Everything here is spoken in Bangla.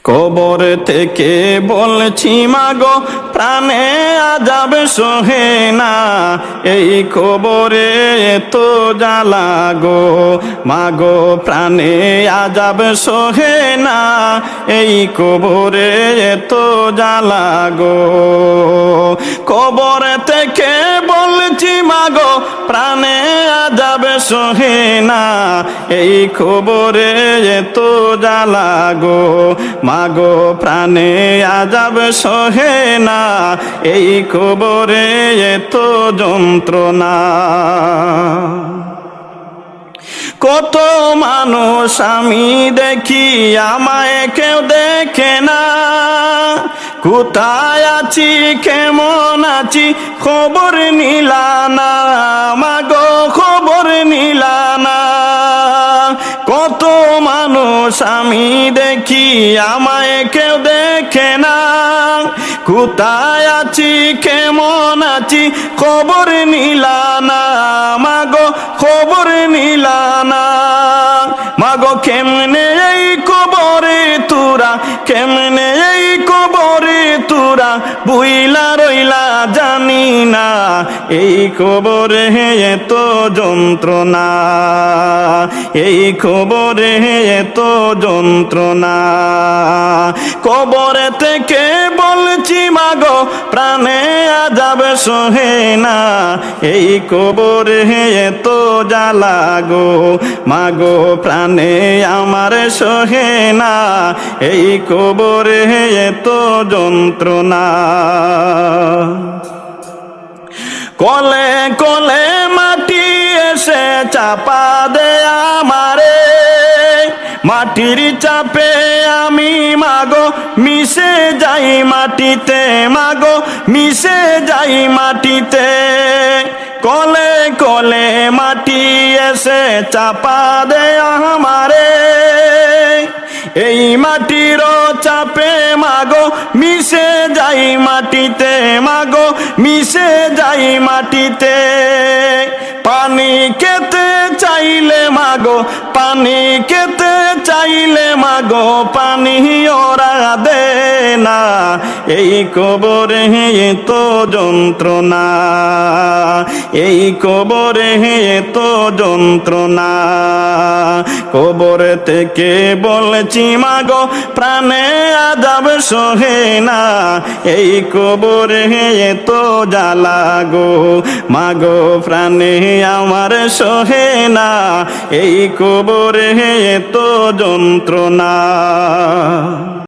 কবর থেকে বলছি মাগো প্রাণে আযাব সহে না, এই কবরে তো জ্বালা গো মাগো প্রাণে আযাব সহে না, এই কবরে তো জ্বালা গো। কবর থেকে বলছি মাগো প্রাণে আযাব সহে না, এই কবরে তো জ্বালা গো মাগো প্রাণে আযাব সহে না, এই কবরে তো যন্ত্রণা। কত মানুষ আমি দেখি আমায় কেউ দেখে না, কোথায় আছি কেমন আছি খবর নিলা না মাগো খবর নিলা না। কত মানুষ আমি দেখি আমায় কেউ দেখে না, কোথায় আছি কেমন আছি খবর নিলা না মাগো খবর নিলা না। মাগো কেমনে এই কবরে তোরা, কেমনে এই কবরে তোরা বুইলা রইলা জানি না, এই কবরে এত যন্ত্রণা, এই কবরে এত যন্ত্রণা। কবরে থেকে বলছি মাগো প্রাণে আযাব সহে না, এই কবরে এত জ্বালা গো মাগো প্রাণে আমার সহে না, এই কবরে এত যন্ত্রণা। কলে কলে মাটি এসে চাপা দে আমারে, মাটির চাপে আমি মাগো মিশে যাই মাটিতে মাগো মিশে যাই মাটিতে। কলে কলে মাটি এসে চাপা দে আমারে, এই মাটির চাপে মাগো মিশে যাই মাটিতে মাগো মিশে যাই মাটিতে। পানি খেতে চাইলে মাগো পানি খেতে চাইলে মাগো পানি ওরা দে না, এই কবরে তো যন্ত্রণা, এই কবরে তো যন্ত্রণা। কবর থেকে বলছি মাগো প্রাণে আযাব সহে না, এই কবরে তো জ্বালা গো মাগো প্রাণে আমার সহে না, এই কবরে তো যন্ত্রণা।